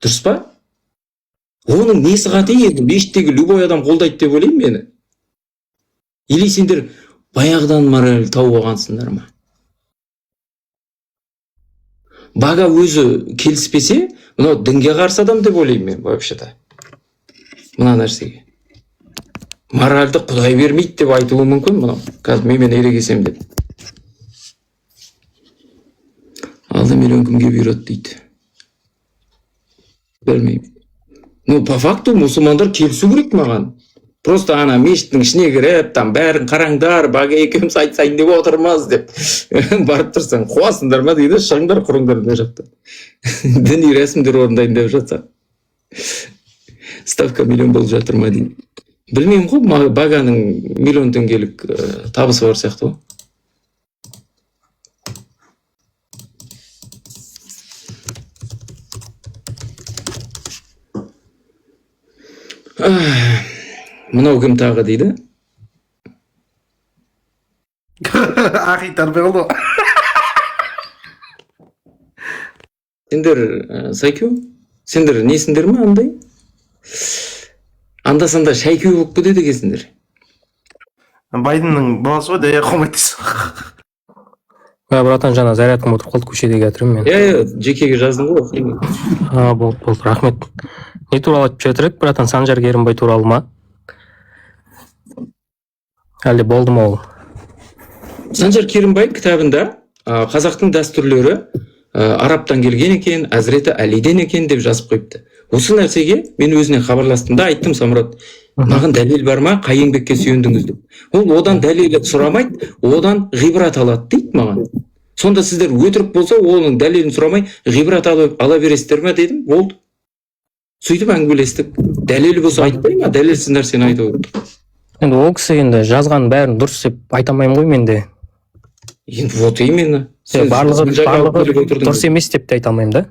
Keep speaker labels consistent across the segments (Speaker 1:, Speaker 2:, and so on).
Speaker 1: Дұрыс па? Оның несі қате енді мешіттегі любой адам қолдайды деп ойлаймын мені. Или сендер баяғыдан мораль тауып алғансыңдар ма? Бага өзі келіспесе, мынау дінге қарсы адам деп ойлаймын мен вообще-то. Мына нәрсеге. Моральды Құдай бермейді деп айтуы мүмкін мынау. Қазір мен ерегесем деп. Алды миллион кімге бұйырады дейді. Білмеймін. Ну, по факту мұсылмандар келісу керек маған. Просто ана мешіттің ішіне кіріп, там бәрін қараңдар, бага екеуміз айтсайын деп отырмыз деп. Барып тұрсаң, қуасыңдар ма дейді, шығыңдар, құрыңдар мына жақта. Діни рәсімдер орындайын деп жатса. Ставка миллион болып жатыр ма дейді. Білмеймін ғой, баганың миллион теңгелік табысы бар сияқты ғой. Мынау кім тағы дейді?
Speaker 2: Ахи тарбе oldu.
Speaker 1: Сендер сайкеу? Сендер несіңдер ме андай? Анда-санда шайкеу болып кетеді екенсіңдер.
Speaker 2: Байденнің баласы ғой, дәйе қомайтыз.
Speaker 3: Братан, жаңа зарядкам отырып қалды, көшедегі жатырмын мен.
Speaker 1: Жекеге жаздың ғой, оқимын.
Speaker 3: Болды, рахмет. Не туралы айтып жатыр, братан, Санжар Керімбай туралы ма? Әлде болды ма ол?
Speaker 1: Санжар Керімбай кітабында қазақтың дәстүрлері араптан келген екен, Әзіреті Әлиден екен деп жазып қойыпты. Осы нәрсеге мен өзіне хабарластым да айттым, Самұрат, маған дәлел бар ма, қай еңбекке сүйендіңіз деп. Ол одан дәлел сұрамайды, одан ғибрат алады дейді маған. Сонда сіздер өтірік болса, оның дәлелін сұрамай, ғибрат ала бересіздер ме дедім, болды. Сөйтіп әңгімелестік. Дәлел болса айтпай ма, дәлелсіз нәрсені айтып отыр.
Speaker 3: Енді ол кісі енді жазған бәрін дұрыс деп айта алмаймын ғой менде.
Speaker 1: Енді вот именно.
Speaker 3: Барлығы дұрыс емес деп те айта алмаймын да.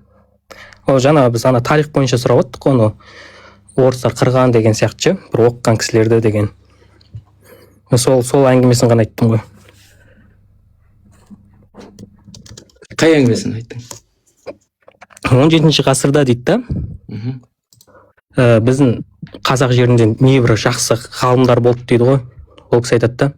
Speaker 3: Ол жаңа біз ана тарих бойынша сұрап оттық оны, орыстар қырған деген сияқты, бір оқыған кісілерді деген. Сол әңгімесін ғана айттым ғой.
Speaker 1: Қай әңгімесін айттың?
Speaker 3: 17-ші ғасырда дейді да, біздің қазақ жерінде небір жақсы ғалымдар болды дейді ғой. Ол кісі айтады да.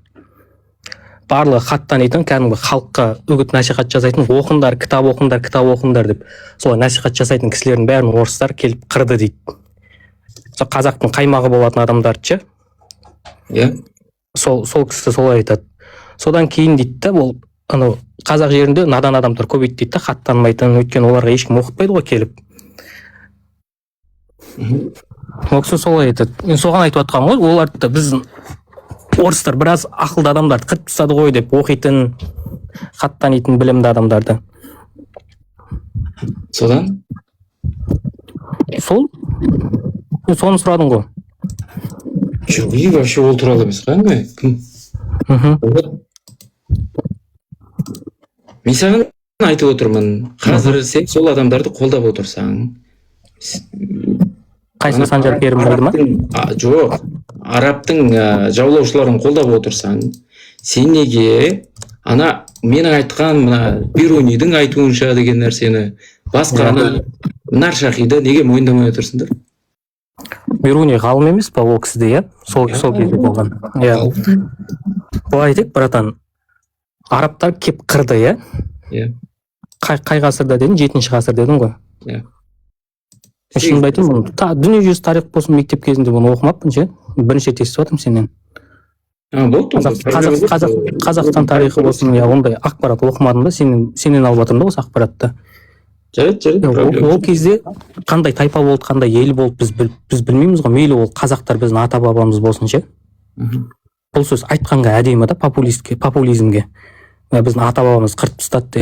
Speaker 3: Барлығы хат танитын, кәдімгі халыққа үгіт насихат жасайтын, оқыңдар, кітап оқыңдар деп. Солай насихат жасайтын кісілердің бәрін орыстар келіп қырды дейді. Қазақтың қаймағы болатын адамдарды ше. Сол кісі солай айтады. Содан кейін дейді да, ол қазақ жерінде надан адамдар көбейді дейді да, хат танымайтын, өйткені оларға ешкім оқытпайды ғой келіп. Ол кісі солай айтады. Мен соған айтып жатқам ғой, оларды біздің орыстар біраз ақылды адамдарды қырып тастады ғой деп, оқитын, хат танитын білімді адамдарды.
Speaker 1: Содан?
Speaker 3: Соны сұрадың ғой.
Speaker 1: Жоқ, вообще ол туралы емес қой әңгіме. Кім? Мен саған айтып отырмын, қазір сен сол адамдарды қолдап отырсаң.
Speaker 3: Қайсы Санжар Керімбайды ма?
Speaker 1: Жоқ, араптың жаулаушыларын қолдап отырсаң, сен неге ана менің айтқан мына Бирунидің айтуынша деген нәрсені, басқа Наршахиді неге мойындамай отырсыңдар?
Speaker 3: Бируни ғалым емес па ол кісіде, иә? Сол кезде болған. Былай айтайық, братан, арабтар кеп қырды, иә? Қай ғасырда дедің? 7-ші ғасыр дедің ғой?
Speaker 1: Иә.
Speaker 3: Шынымды айтайын, дүниежүзі тарих болсын, мектеп кезінде бұны оқымаппын ше. Бірінші рет естіп жатырмын сенен. Қазақстан тарихы болсын, ондай ақпарат оқымадым да, сенен алып жатырмын да осы ақпаратты.
Speaker 1: Жарайды.
Speaker 3: Ол кезде қандай тайпа болды, қандай ел болды, біз білмейміз ғой. Мейлі ол қазақтар біздің ата бабамыз болсын ше. Бұл сөз айтқанға әдемі да, популизмге. Біздің ата бабамыз қырып тастады.